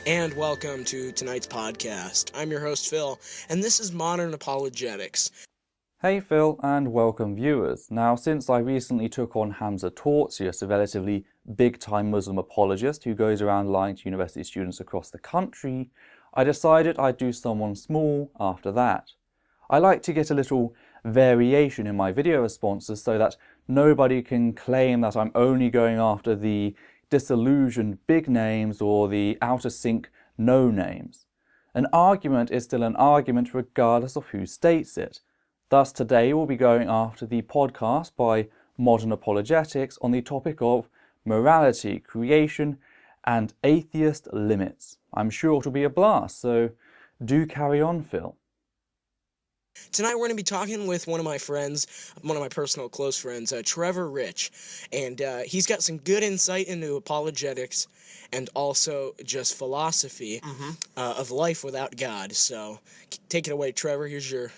And welcome to tonight's podcast. I'm your host, Phil, and this is Modern Apologetics. Hey Phil, and welcome viewers. Now, since I recently took on Hamza Tortsius, a relatively big-time Muslim apologist who goes around lying to university students across the country, I decided I'd do someone small after that. I like to get a little variation in my video responses so that nobody can claim that I'm only going after the disillusioned big names or the out-of-sync no names. An argument is still an argument regardless of who states it. Thus, today we'll be going after the podcast by Modern Apologetics on the topic of morality, creation, and atheist limits. I'm sure it'll be a blast, so do carry on, Phil. Tonight we're going to be talking with one of my friends, one of my personal close friends, Trevor Rich, and he's got some good insight into apologetics and also just philosophy of life without God. So take it away, Trevor. Here's your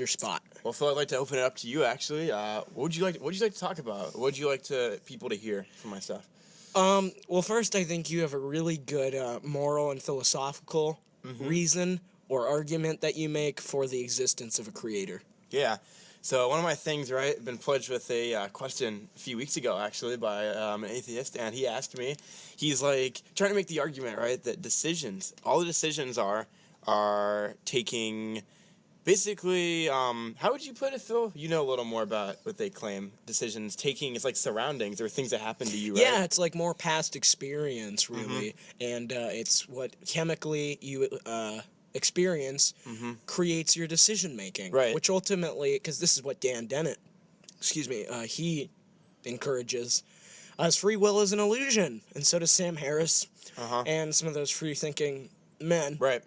spot. Well, Phil, I'd like to open it up to you. Actually, what would you like to talk about? What would you like people to hear from my stuff? Well, first, I think you have a really good moral and philosophical reason or argument that you make for the existence of a creator. Yeah. So one of my things, right, I've been pledged with a question a few weeks ago, actually, by an atheist, and he asked me, he's like trying to make the argument, right, that all the decisions are taking. Basically, how would you put it, Phil? You know a little more about what they claim. Decisions taking, it's like surroundings or things that happen to you, right? Yeah, it's like more past experience, really. And it's what chemically you experience creates your decision-making. Right. Which ultimately, because this is what Dan Dennett, he encourages, as free will is an illusion. And so does Sam Harris and some of those free-thinking men. Right.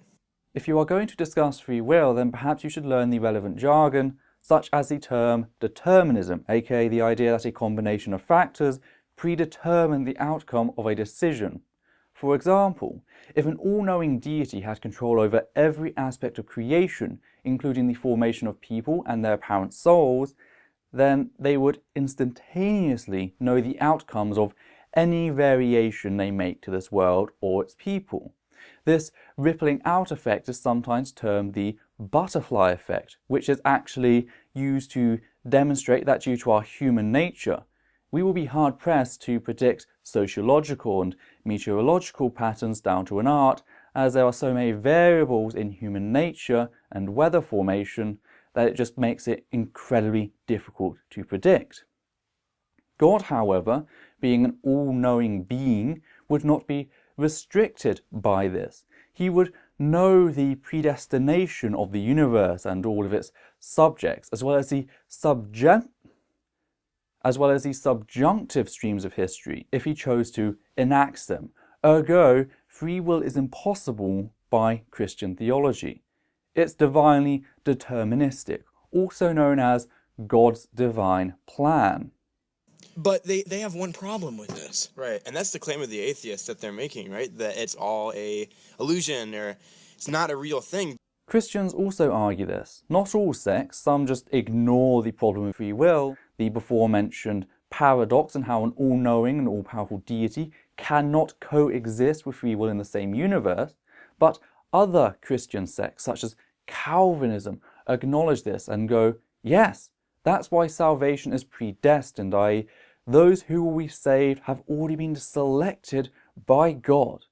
If you are going to discuss free will, then perhaps you should learn the relevant jargon, such as the term determinism, aka the idea that a combination of factors predetermine the outcome of a decision. For example, if an all-knowing deity had control over every aspect of creation, including the formation of people and their apparent souls, then they would instantaneously know the outcomes of any variation they make to this world or its people. This rippling out effect is sometimes termed the butterfly effect, which is actually used to demonstrate that due to our human nature, we will be hard-pressed to predict sociological and meteorological patterns down to an art, as there are so many variables in human nature and weather formation that it just makes it incredibly difficult to predict. God, however, being an all-knowing being, would not be restricted by this. He would know the predestination of the universe and all of its subjects, as well as the subjunctive streams of history, if he chose to enact them. Ergo, free will is impossible by Christian theology. It's divinely deterministic, also known as God's divine plan. But they have one problem with this. Right, and that's the claim of the atheists that they're making, right? That it's all a illusion or it's not a real thing. Christians also argue this. Not all sects, some just ignore the problem of free will, the before-mentioned paradox and how an all-knowing and all-powerful deity cannot coexist with free will in the same universe, but other Christian sects, such as Calvinism, acknowledge this and go, yes, that's why salvation is predestined, i.e., those who will be saved have already been selected by God.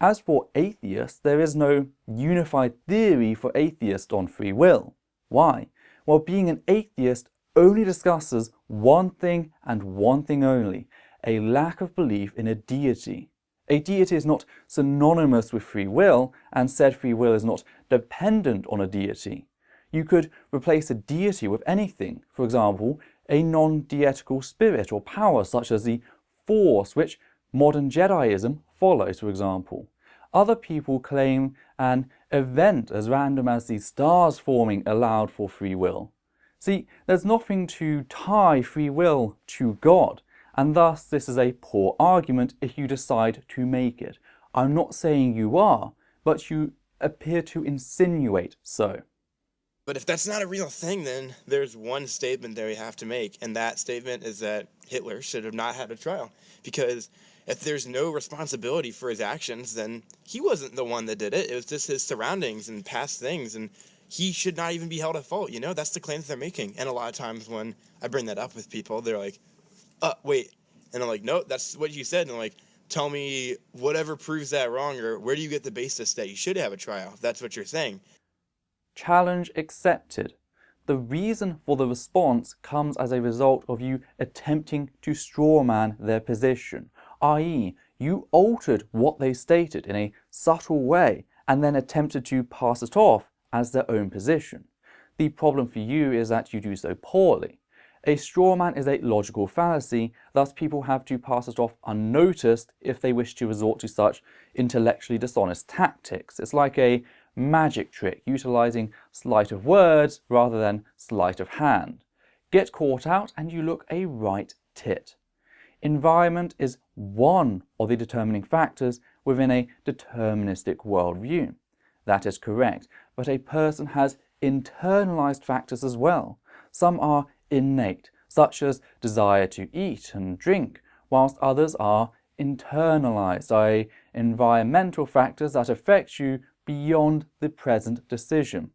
As for atheists, there is no unified theory for atheists on free will. Why? Well, being an atheist only discusses one thing and one thing only, a lack of belief in a deity. A deity is not synonymous with free will, and said free will is not dependent on a deity. You could replace a deity with anything, for example, a non-deitical spirit or power such as the Force, which modern Jediism follows, for example. Other people claim an event as random as the stars forming allowed for free will. See, there's nothing to tie free will to God, and thus this is a poor argument if you decide to make it. I'm not saying you are, but you appear to insinuate so. But if that's not a real thing, then there's one statement there you have to make, and that statement is that Hitler should have not had a trial. Because if there's no responsibility for his actions, then he wasn't the one that did it. It was just his surroundings and past things, and he should not even be held at fault. That's the claim that they're making. And a lot of times when I bring that up with people, they're like, wait. And I'm like, no, that's what you said. And I'm like, tell me whatever proves that wrong, or where do you get the basis that you should have a trial? If that's what you're saying. Challenge accepted. The reason for the response comes as a result of you attempting to strawman their position, i.e., you altered what they stated in a subtle way and then attempted to pass it off as their own position. The problem for you is that you do so poorly. A straw man is a logical fallacy, thus people have to pass it off unnoticed if they wish to resort to such intellectually dishonest tactics. It's like a magic trick, utilizing sleight of words rather than sleight of hand. Get caught out and you look a right tit. Environment is one of the determining factors within a deterministic worldview. That is correct, but a person has internalized factors as well. Some are innate, such as desire to eat and drink, whilst others are internalized, i.e., environmental factors that affect you beyond the present decision.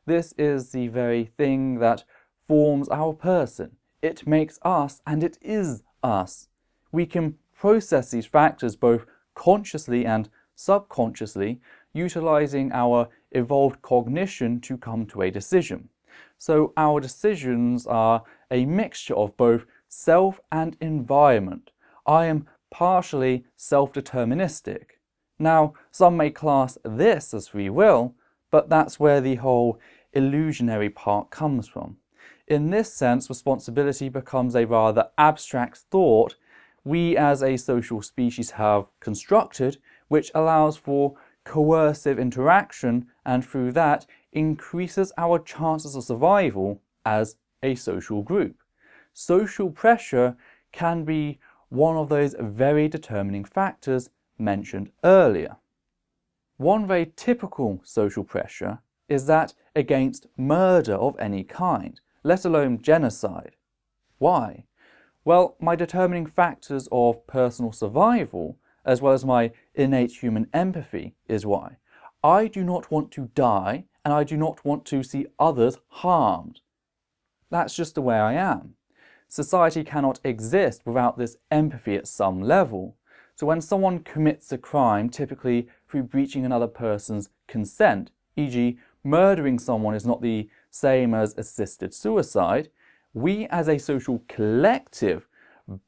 This is the very thing that forms our person. It makes us, and it is us. We can process these factors both consciously and subconsciously, utilizing our evolved cognition to come to a decision. So our decisions are a mixture of both self and environment. I am partially self-deterministic. Now, some may class this as free will, but that's where the whole illusionary part comes from. In this sense, responsibility becomes a rather abstract thought we as a social species have constructed, which allows for coercive interaction and through that increases our chances of survival as a social group. Social pressure can be one of those very determining factors mentioned earlier. One very typical social pressure is that against murder of any kind, let alone genocide. Why? Well, my determining factors of personal survival, as well as my innate human empathy, is why. I do not want to die, and I do not want to see others harmed. That's just the way I am. Society cannot exist without this empathy at some level. So when someone commits a crime, typically through breaching another person's consent, e.g. murdering someone is not the same as assisted suicide, we as a social collective,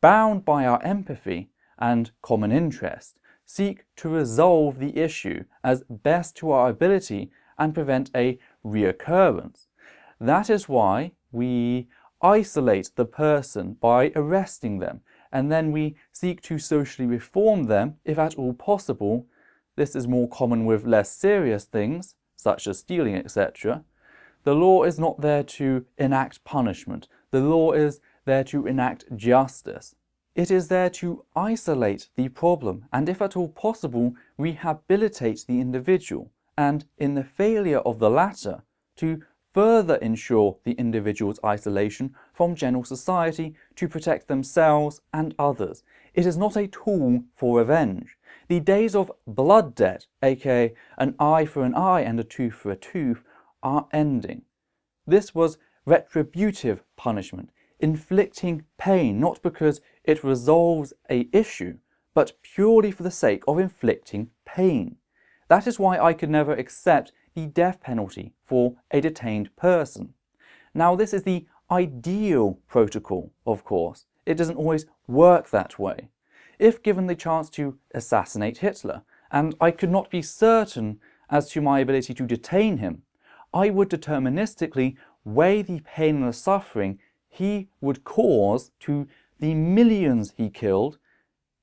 bound by our empathy and common interest, seek to resolve the issue as best to our ability and prevent a reoccurrence. That is why we isolate the person by arresting them, and then we seek to socially reform them if at all possible. This is more common with less serious things, such as stealing, etc. The law is not there to enact punishment. The law is there to enact justice. It is there to isolate the problem and, if at all possible, rehabilitate the individual, and in the failure of the latter, to further ensure the individual's isolation from general society to protect themselves and others. It is not a tool for revenge. The days of blood debt, aka an eye for an eye and a tooth for a tooth, are ending. This was retributive punishment, inflicting pain not because it resolves an issue, but purely for the sake of inflicting pain. That is why I could never accept the death penalty for a detained person. Now, this is the ideal protocol, of course. It doesn't always work that way. If given the chance to assassinate Hitler, and I could not be certain as to my ability to detain him, I would deterministically weigh the pain and the suffering he would cause to the millions he killed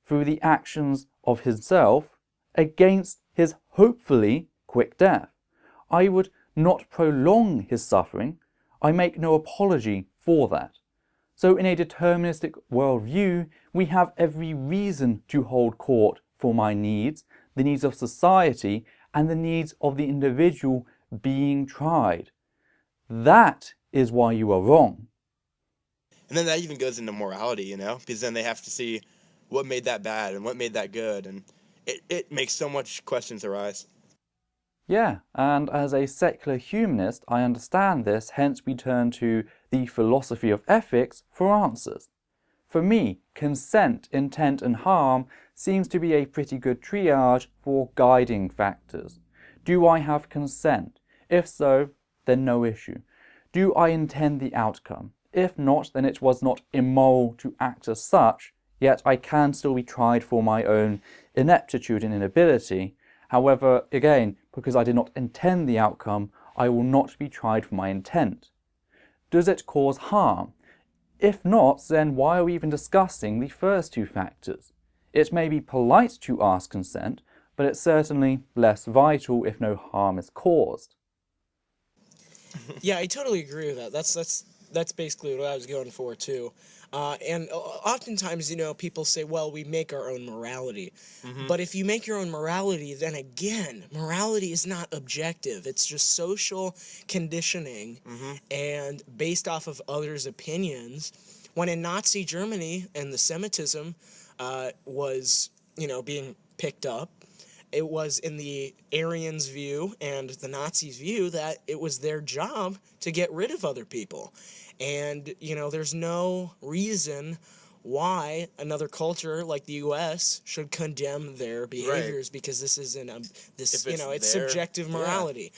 through the actions of himself against his hopefully quick death. I would not prolong his suffering. I make no apology for that. So in a deterministic worldview, we have every reason to hold court for my needs, the needs of society, and the needs of the individual being tried. That is why you are wrong. And then that even goes into morality, because then they have to see, what made that bad and what made that good, and it makes so much questions arise. Yeah, and as a secular humanist, I understand this, hence we turn to the philosophy of ethics for answers. For me, consent, intent, and harm seems to be a pretty good triage for guiding factors. Do I have consent? If so, then no issue. Do I intend the outcome? If not, then it was not immoral to act as such, yet I can still be tried for my own ineptitude and inability. However, again, because I did not intend the outcome, I will not be tried for my intent. Does it cause harm? If not, then why are we even discussing the first two factors? It may be polite to ask consent, but it's certainly less vital if no harm is caused. Yeah, I totally agree with that. That's basically what I was going for too. And oftentimes, people say, well, we make our own morality. But if you make your own morality, then again, morality is not objective. It's just social conditioning and based off of others' opinions. When in Nazi Germany and the Semitism was, being picked up, it was in the Aryans' view and the Nazis' view that it was their job to get rid of other people. And, there's no reason why another culture like the U.S. should condemn their behaviors because this isn't it's subjective morality.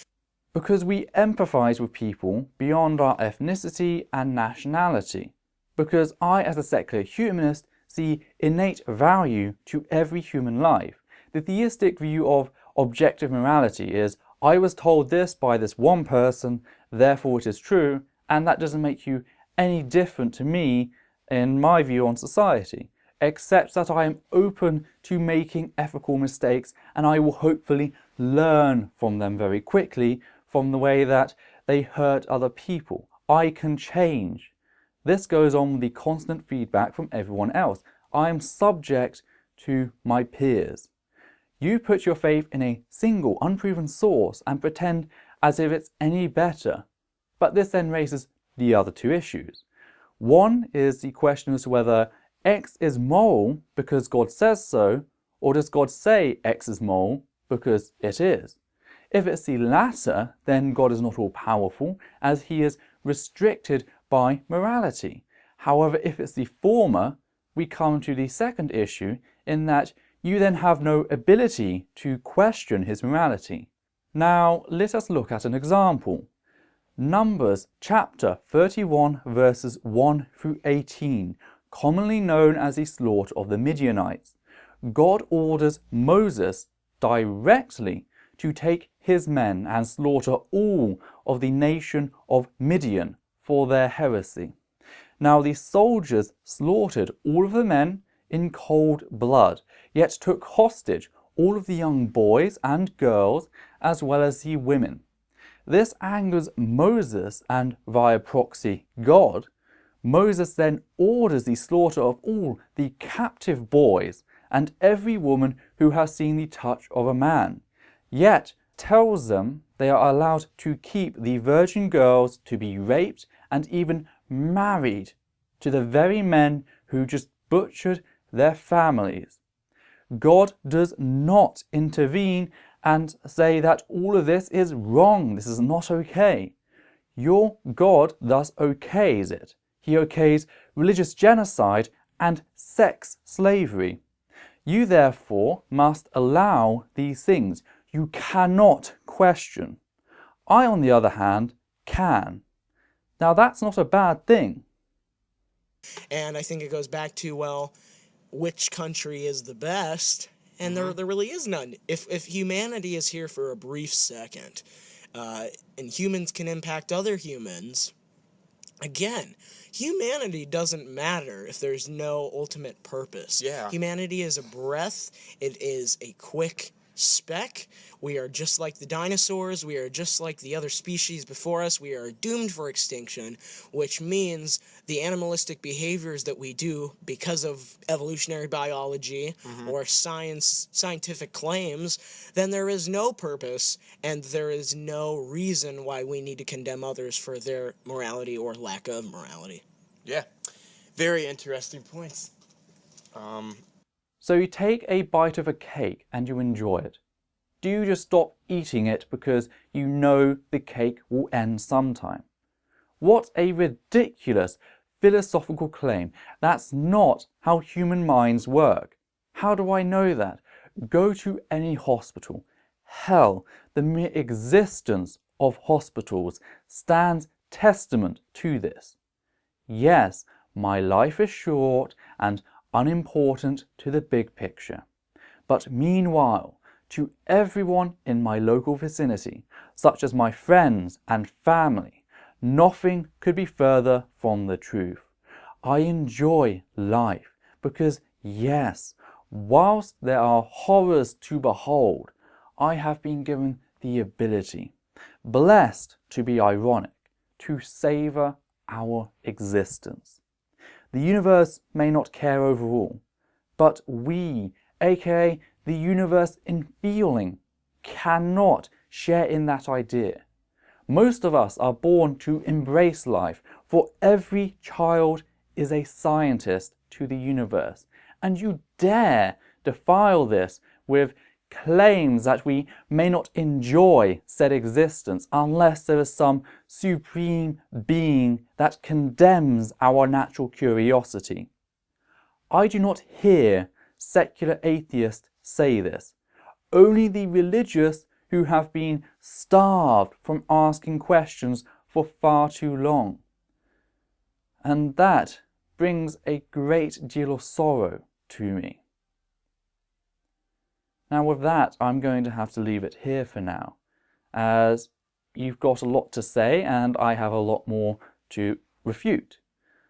Because we empathize with people beyond our ethnicity and nationality. Because I, as a secular humanist, see innate value to every human life. The theistic view of objective morality is, I was told this by this one person, therefore it is true, and that doesn't make you any different to me in my view on society, except that I am open to making ethical mistakes and I will hopefully learn from them very quickly from the way that they hurt other people. I can change. This goes on with the constant feedback from everyone else. I am subject to my peers. You put your faith in a single, unproven source and pretend as if it's any better. But this then raises the other two issues. One is the question as to whether X is moral because God says so, or does God say X is moral because it is? If it's the latter, then God is not all-powerful, as he is restricted by morality. However, if it's the former, we come to the second issue in that you then have no ability to question his morality. Now, let us look at an example. Numbers chapter 31 verses 1 through 18, commonly known as the slaughter of the Midianites. God orders Moses directly to take his men and slaughter all of the nation of Midian for their heresy. Now the soldiers slaughtered all of the men in cold blood, yet took hostage all of the young boys and girls as well as the women. This angers Moses and, via proxy, God. Moses then orders the slaughter of all the captive boys and every woman who has seen the touch of a man, yet tells them they are allowed to keep the virgin girls to be raped and even married to the very men who just butchered their families. God does not intervene and say that all of this is wrong, this is not okay. Your God thus okays it. He okays religious genocide and sex slavery. You therefore must allow these things. You cannot question. I, on the other hand, can. Now that's not a bad thing. And I think it goes back to, well, which country is the best? And there really is none. If humanity is here for a brief second, and humans can impact other humans, again, humanity doesn't matter if there's no ultimate purpose. Yeah. Humanity is a breath. It is a quick speck. We are just like the dinosaurs. We are just like the other species before us. We are doomed for extinction, which means the animalistic behaviors that we do because of evolutionary biology or scientific claims, then there is no purpose and there is no reason why we need to condemn others for their morality or lack of morality. Yeah, very interesting points. So you take a bite of a cake and you enjoy it. Do you just stop eating it because you know the cake will end sometime? What a ridiculous philosophical claim. That's not how human minds work. How do I know that? Go to any hospital. Hell, the mere existence of hospitals stands testament to this. Yes, my life is short and unimportant to the big picture. But meanwhile, to everyone in my local vicinity, such as my friends and family, nothing could be further from the truth. I enjoy life because, yes, whilst there are horrors to behold, I have been given the ability, blessed to be ironic, to savour our existence. The universe may not care overall, but we, aka the universe in feeling, cannot share in that idea. Most of us are born to embrace life, for every child is a scientist to the universe, and you dare defile this with claims that we may not enjoy said existence unless there is some supreme being that condemns our natural curiosity. I do not hear secular atheists say this. Only the religious who have been starved from asking questions for far too long. And that brings a great deal of sorrow to me. Now with that, I'm going to have to leave it here for now, as you've got a lot to say and I have a lot more to refute.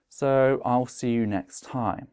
So I'll see you next time.